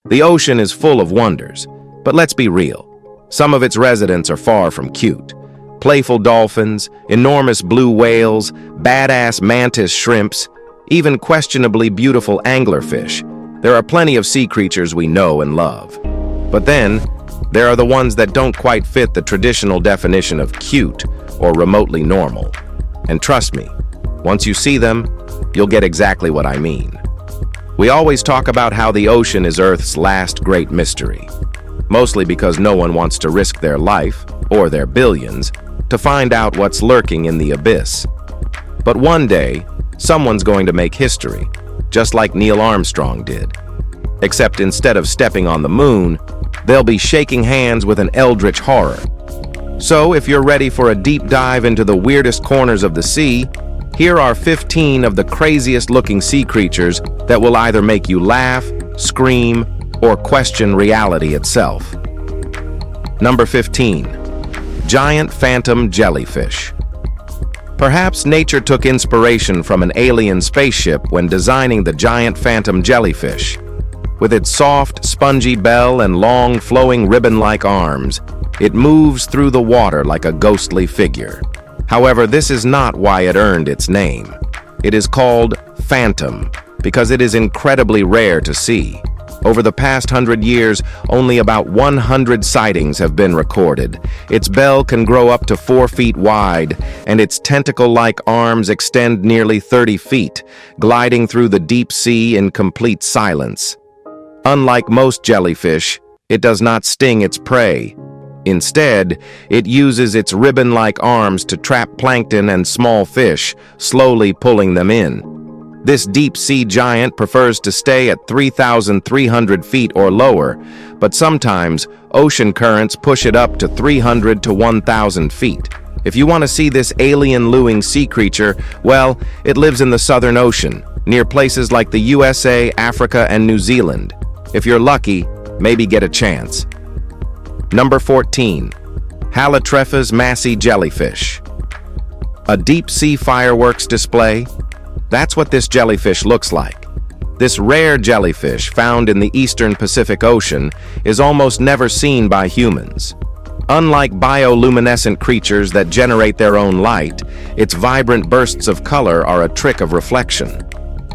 The ocean is full of wonders, but let's be real. Some of its residents are far from cute. Playful dolphins, enormous blue whales, badass mantis shrimps, even questionably beautiful anglerfish. There are plenty of sea creatures we know and love. But then, there are the ones that don't quite fit the traditional definition of cute or remotely normal. And trust me, once you see them, you'll get exactly what I mean. We always talk about how the ocean is Earth's last great mystery, mostly because no one wants to risk their life, or their billions, to find out what's lurking in the abyss. But one day, someone's going to make history, just like Neil Armstrong did. Except instead of stepping on the moon, they'll be shaking hands with an eldritch horror. So if you're ready for a deep dive into the weirdest corners of the sea, here are 15 of the craziest looking sea creatures that will either make you laugh, scream, or question reality itself. Number 15. Giant phantom jellyfish. Perhaps nature took inspiration from an alien spaceship when designing the giant phantom jellyfish. With its soft, spongy bell and long, flowing ribbon-like arms, it moves through the water like a ghostly figure. However, this is not why it earned its name. It is called phantom because it is incredibly rare to see. Over the past 100 years, only about 100 sightings have been recorded. Its bell can grow up to 4 feet wide, and its tentacle-like arms extend nearly 30 feet, gliding through the deep sea in complete silence. Unlike most jellyfish, it does not sting its prey. Instead, it uses its ribbon-like arms to trap plankton and small fish, slowly pulling them in. This deep-sea giant prefers to stay at 3,300 feet or lower, but sometimes ocean currents push it up to 300 to 1,000 feet. If you want to see this alien-looing sea creature, well, it lives in the Southern Ocean, near places like the USA, Africa, and New Zealand. If you're lucky, maybe get a chance. Number 14. Halitrephes massey jellyfish. A deep-sea fireworks display? That's what this jellyfish looks like. This rare jellyfish, found in the eastern Pacific Ocean, is almost never seen by humans. Unlike bioluminescent creatures that generate their own light, its vibrant bursts of color are a trick of reflection.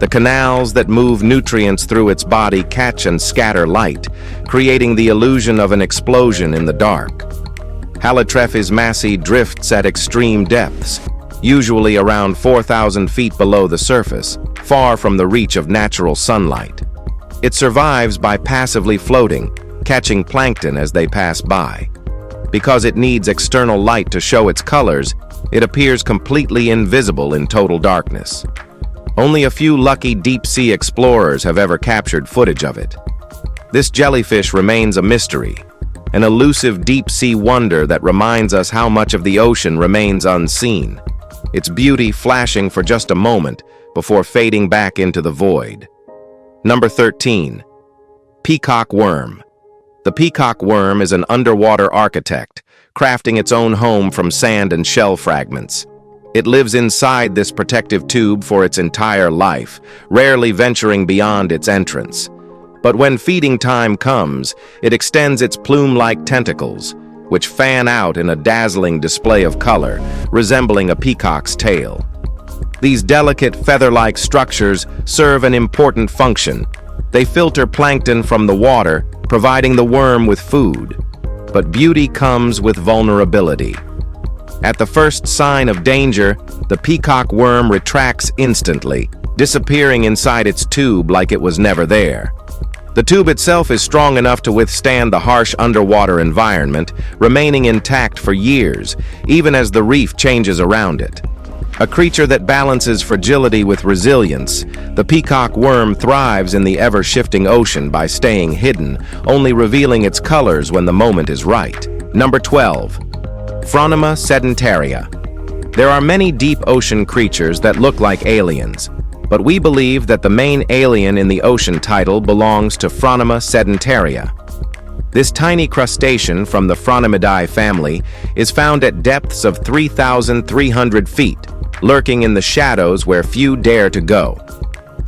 The canals that move nutrients through its body catch and scatter light, creating the illusion of an explosion in the dark. Halitrephes massey drifts at extreme depths, usually around 4,000 feet below the surface, far from the reach of natural sunlight. It survives by passively floating, catching plankton as they pass by. Because it needs external light to show its colors, it appears completely invisible in total darkness. Only a few lucky deep-sea explorers have ever captured footage of it. This jellyfish remains a mystery, an elusive deep-sea wonder that reminds us how much of the ocean remains unseen, its beauty flashing for just a moment before fading back into the void. Number 13. Peacock worm. The peacock worm is an underwater architect, crafting its own home from sand and shell fragments. It lives inside this protective tube for its entire life, rarely venturing beyond its entrance. But when feeding time comes, it extends its plume-like tentacles, which fan out in a dazzling display of color, resembling a peacock's tail. These delicate feather-like structures serve an important function. They filter plankton from the water, providing the worm with food. But beauty comes with vulnerability. At the first sign of danger, the peacock worm retracts instantly, disappearing inside its tube like it was never there. The tube itself is strong enough to withstand the harsh underwater environment, remaining intact for years, even as the reef changes around it. A creature that balances fragility with resilience, the peacock worm thrives in the ever-shifting ocean by staying hidden, only revealing its colors when the moment is right. Number 12. Phronima sedentaria. There are many deep ocean creatures that look like aliens, but we believe that the main alien in the ocean title belongs to Phronima sedentaria. This tiny crustacean from the Phronimidae family is found at depths of 3,300 feet, lurking in the shadows where few dare to go.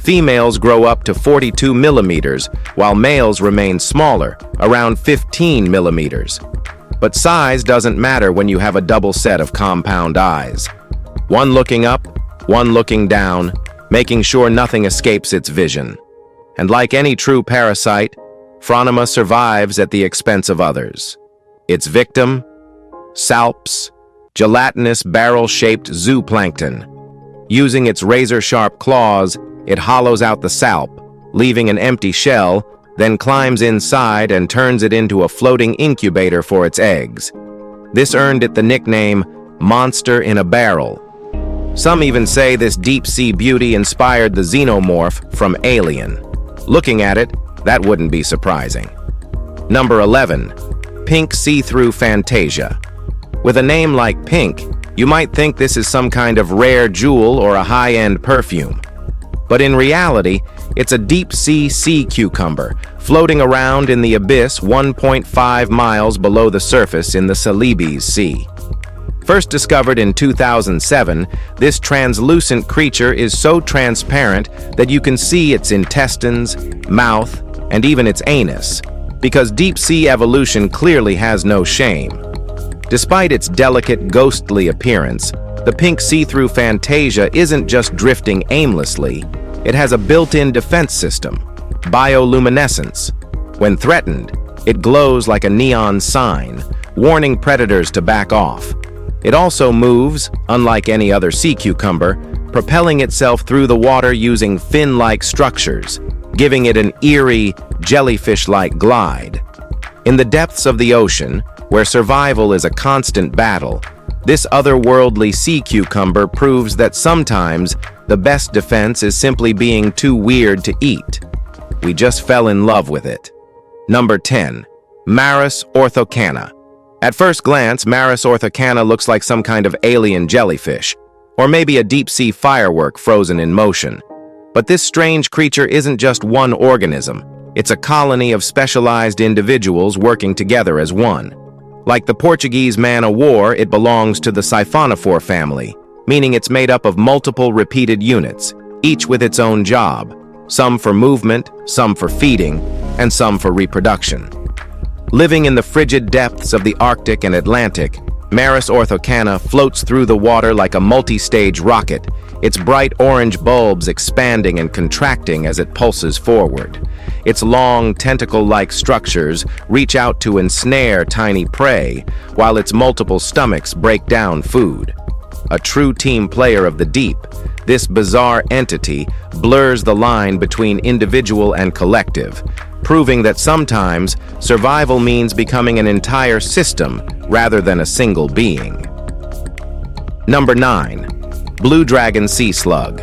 Females grow up to 42 millimeters, while males remain smaller, around 15 millimeters. But size doesn't matter when you have a double set of compound eyes. One looking up, one looking down, making sure nothing escapes its vision. And like any true parasite, Phronima survives at the expense of others. Its victim? Salps, gelatinous barrel-shaped zooplankton. Using its razor-sharp claws, it hollows out the salp, leaving an empty shell, then climbs inside and turns it into a floating incubator for its eggs. This earned it the nickname Monster in a Barrel. Some even say this deep-sea beauty inspired the xenomorph from Alien. Looking at it, that wouldn't be surprising. Number 11. Pink See-Through Fantasia. With a name like Pink, you might think this is some kind of rare jewel or a high-end perfume. But in reality, it's a deep-sea sea cucumber floating around in the abyss 1.5 miles below the surface in the Celebes Sea. First discovered in 2007, this translucent creature is so transparent that you can see its intestines, mouth, and even its anus, because deep-sea evolution clearly has no shame. Despite its delicate, ghostly appearance, the pink see-through Fantasia isn't just drifting aimlessly. It has a built-in defense system, bioluminescence. When threatened, it glows like a neon sign, warning predators to back off. It also moves, unlike any other sea cucumber, propelling itself through the water using fin-like structures, giving it an eerie, jellyfish-like glide. In the depths of the ocean, where survival is a constant battle, this otherworldly sea cucumber proves that sometimes the best defense is simply being too weird to eat. We just fell in love with it. Number 10. Maris orthocana. At first glance, Maris orthocana looks like some kind of alien jellyfish, or maybe a deep-sea firework frozen in motion. But this strange creature isn't just one organism. It's a colony of specialized individuals working together as one. Like the Portuguese man-o'-war, it belongs to the siphonophore family, meaning it's made up of multiple repeated units, each with its own job, some for movement, some for feeding, and some for reproduction. Living in the frigid depths of the Arctic and Atlantic, Maris orthocana floats through the water like a multi-stage rocket, its bright orange bulbs expanding and contracting as it pulses forward. Its long, tentacle-like structures reach out to ensnare tiny prey, while its multiple stomachs break down food. A true team player of the deep, this bizarre entity blurs the line between individual and collective, proving that sometimes survival means becoming an entire system rather than a single being. Number 9. Blue Dragon Sea Slug.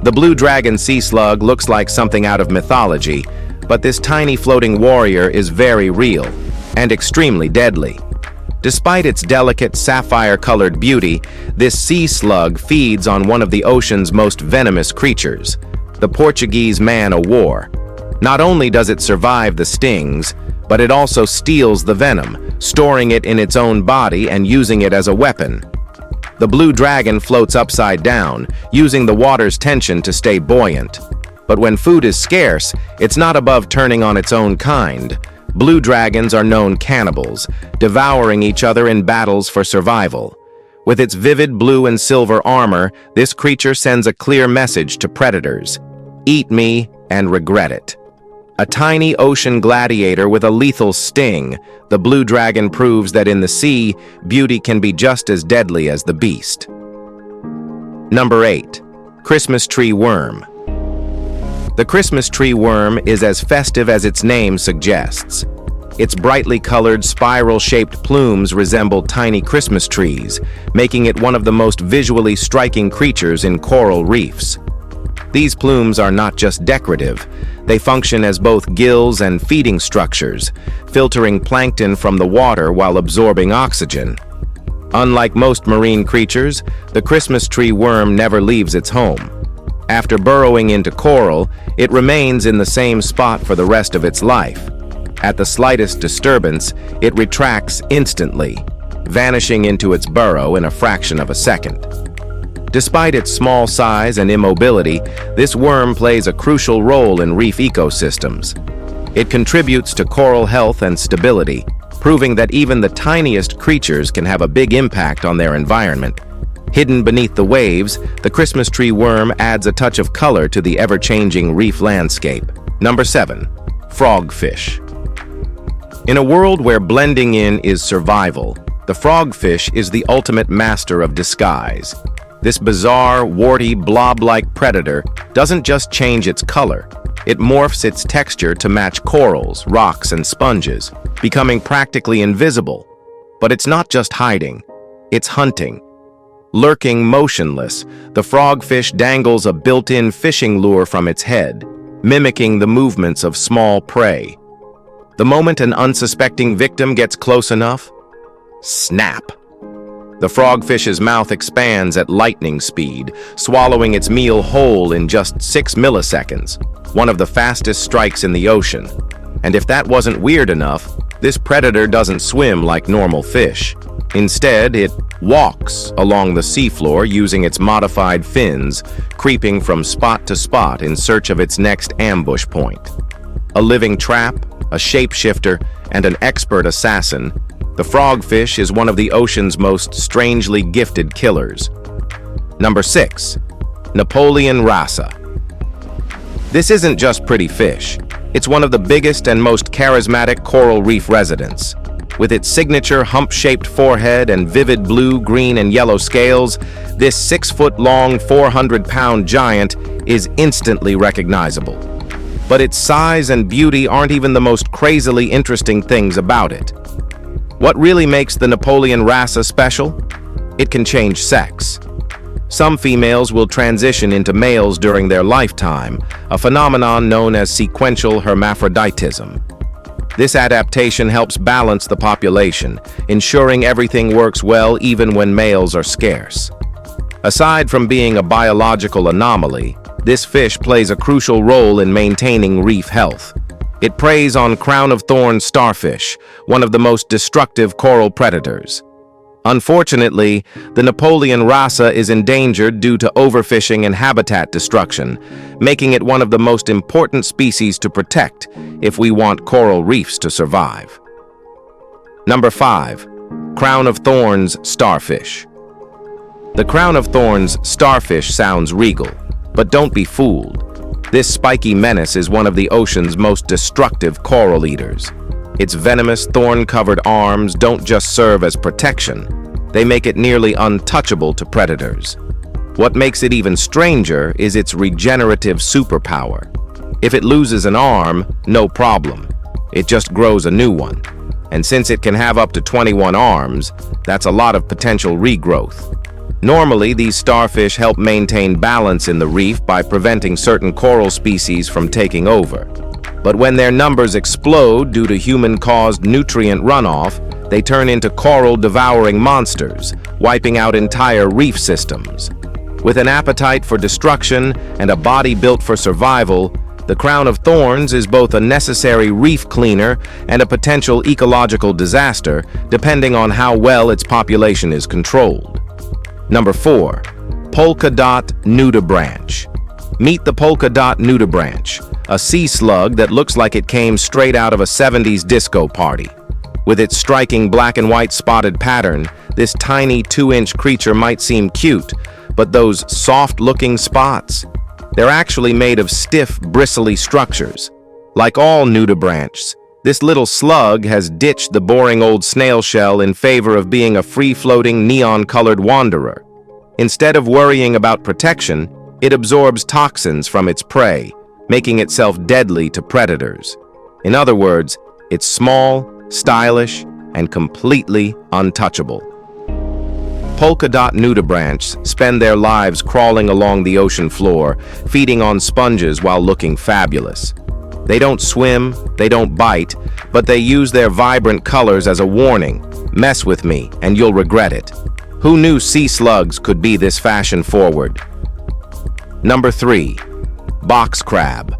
The blue dragon sea slug looks like something out of mythology, but this tiny floating warrior is very real and extremely deadly. Despite its delicate sapphire-colored beauty, this sea slug feeds on one of the ocean's most venomous creatures, the Portuguese man-o'-war. Not only does it survive the stings, but it also steals the venom, storing it in its own body and using it as a weapon. The blue dragon floats upside down, using the water's tension to stay buoyant. But when food is scarce, it's not above turning on its own kind. Blue dragons are known cannibals, devouring each other in battles for survival. With its vivid blue and silver armor, this creature sends a clear message to predators: eat me and regret it. A tiny ocean gladiator with a lethal sting, the blue dragon proves that in the sea, beauty can be just as deadly as the beast. Number 8. Christmas Tree Worm. The Christmas tree worm is as festive as its name suggests. Its brightly colored, spiral-shaped plumes resemble tiny Christmas trees, making it one of the most visually striking creatures in coral reefs. These plumes are not just decorative. They function as both gills and feeding structures, filtering plankton from the water while absorbing oxygen. Unlike most marine creatures, the Christmas tree worm never leaves its home. After burrowing into coral, it remains in the same spot for the rest of its life. At the slightest disturbance, it retracts instantly, vanishing into its burrow in a fraction of a second. Despite its small size and immobility, this worm plays a crucial role in reef ecosystems. It contributes to coral health and stability, proving that even the tiniest creatures can have a big impact on their environment. Hidden beneath the waves, the Christmas tree worm adds a touch of color to the ever-changing reef landscape. Number 7. Frogfish. In a world where blending in is survival, the frogfish is the ultimate master of disguise. This bizarre, warty, blob-like predator doesn't just change its color, it morphs its texture to match corals, rocks, and sponges, becoming practically invisible. But it's not just hiding, it's hunting. Lurking motionless, the frogfish dangles a built-in fishing lure from its head, mimicking the movements of small prey. The moment an unsuspecting victim gets close enough, snap! The frogfish's mouth expands at lightning speed, swallowing its meal whole in just 6 milliseconds, one of the fastest strikes in the ocean. And if that wasn't weird enough, this predator doesn't swim like normal fish. Instead, it walks along the seafloor using its modified fins, creeping from spot to spot in search of its next ambush point. A living trap, a shapeshifter, and an expert assassin, the frogfish is one of the ocean's most strangely gifted killers. Number 6. Napoleon rasa. This isn't just pretty fish. It's one of the biggest and most charismatic coral reef residents. With its signature hump-shaped forehead and vivid blue, green, and yellow scales, this 6-foot-long, 400-pound giant is instantly recognizable. But its size and beauty aren't even the most crazily interesting things about it. What really makes the Napoleon rasa special? It can change sex. Some females will transition into males during their lifetime, a phenomenon known as sequential hermaphroditism. This adaptation helps balance the population, ensuring everything works well even when males are scarce. Aside from being a biological anomaly, this fish plays a crucial role in maintaining reef health. It preys on crown-of-thorns starfish, one of the most destructive coral predators. Unfortunately, the Napoleon rasa is endangered due to overfishing and habitat destruction, making it one of the most important species to protect if we want coral reefs to survive. Number 5. Crown-of-thorns starfish. The crown-of-thorns starfish sounds regal, but don't be fooled. This spiky menace is one of the ocean's most destructive coral eaters. Its venomous, thorn-covered arms don't just serve as protection, they make it nearly untouchable to predators. What makes it even stranger is its regenerative superpower. If it loses an arm, no problem. It just grows a new one. And since it can have up to 21 arms, that's a lot of potential regrowth. Normally, these starfish help maintain balance in the reef by preventing certain coral species from taking over. But when their numbers explode due to human-caused nutrient runoff, they turn into coral-devouring monsters, wiping out entire reef systems. With an appetite for destruction and a body built for survival, the crown of thorns is both a necessary reef cleaner and a potential ecological disaster, depending on how well its population is controlled. Number 4. Polka dot nudibranch. Meet the polka dot nudibranch, a sea slug that looks like it came straight out of a 70s disco party. With its striking black and white spotted pattern, this tiny 2-inch creature might seem cute, but those soft-looking spots, they're actually made of stiff, bristly structures. Like all nudibranchs, this little slug has ditched the boring old snail shell in favor of being a free-floating, neon-colored wanderer. Instead of worrying about protection, it absorbs toxins from its prey, making itself deadly to predators. In other words, it's small, stylish, and completely untouchable. Polka dot nudibranchs spend their lives crawling along the ocean floor, feeding on sponges while looking fabulous. They don't swim, they don't bite, but they use their vibrant colors as a warning. Mess with me, and you'll regret it. Who knew sea slugs could be this fashion-forward? Number 3. Box crab.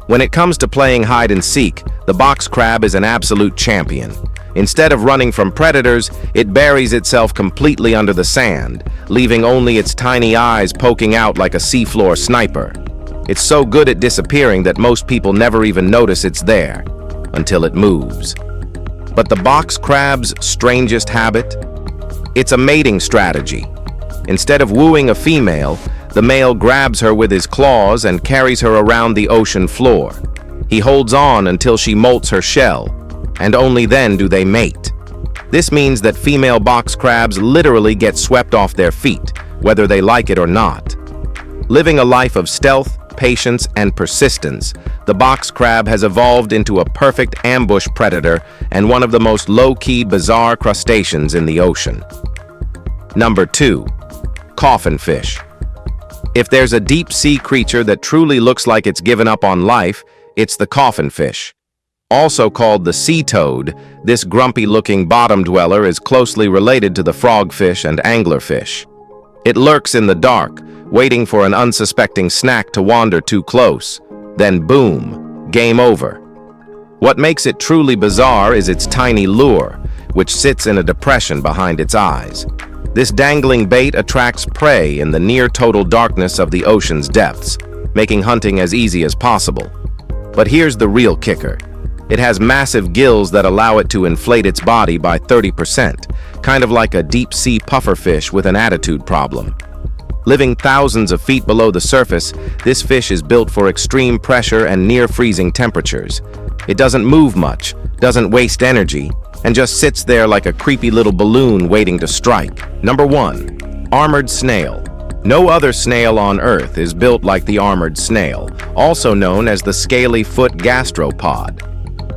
When it comes to playing hide and seek, the box crab is an absolute champion. Instead of running from predators, it buries itself completely under the sand, leaving only its tiny eyes poking out like a seafloor sniper. It's so good at disappearing that most people never even notice it's there, until it moves. But the box crab's strangest habit? It's a mating strategy. Instead of wooing a female, the male grabs her with his claws and carries her around the ocean floor. He holds on until she molts her shell, and only then do they mate. This means that female box crabs literally get swept off their feet, whether they like it or not. Living a life of stealth, patience, and persistence, the box crab has evolved into a perfect ambush predator and one of the most low-key, bizarre crustaceans in the ocean. Number 2. Coffin fish. If there's a deep-sea creature that truly looks like it's given up on life, it's the coffin fish. Also called the sea toad, this grumpy-looking bottom dweller is closely related to the frogfish and anglerfish. It lurks in the dark, waiting for an unsuspecting snack to wander too close. Then boom, game over. What makes it truly bizarre is its tiny lure, which sits in a depression behind its eyes. This dangling bait attracts prey in the near-total darkness of the ocean's depths, making hunting as easy as possible. But here's the real kicker. It has massive gills that allow it to inflate its body by 30%, kind of like a deep-sea pufferfish with an attitude problem. Living thousands of feet below the surface, this fish is built for extreme pressure and near-freezing temperatures. It doesn't move much, doesn't waste energy, and just sits there like a creepy little balloon waiting to strike. Number 1. Armored snail. No other snail on Earth is built like the armored snail, also known as the scaly foot gastropod.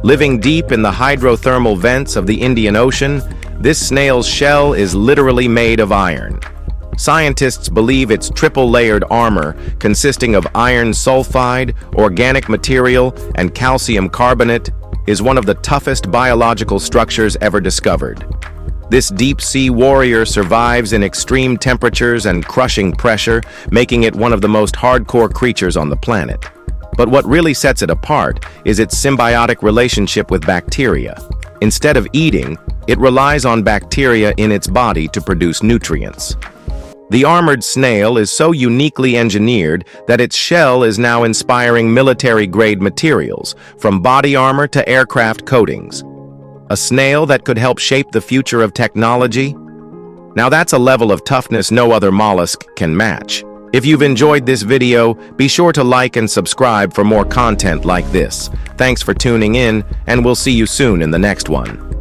Living deep in the hydrothermal vents of the Indian Ocean, this snail's shell is literally made of iron. Scientists believe its triple-layered armor, consisting of iron sulfide, organic material, and calcium carbonate, is one of the toughest biological structures ever discovered. This deep-sea warrior survives in extreme temperatures and crushing pressure, making it one of the most hardcore creatures on the planet. But what really sets it apart is its symbiotic relationship with bacteria. Instead of eating, it relies on bacteria in its body to produce nutrients. The armored snail is so uniquely engineered that its shell is now inspiring military-grade materials, from body armor to aircraft coatings. A snail that could help shape the future of technology? Now that's a level of toughness no other mollusk can match. If you've enjoyed this video, be sure to like and subscribe for more content like this. Thanks for tuning in, and we'll see you soon in the next one.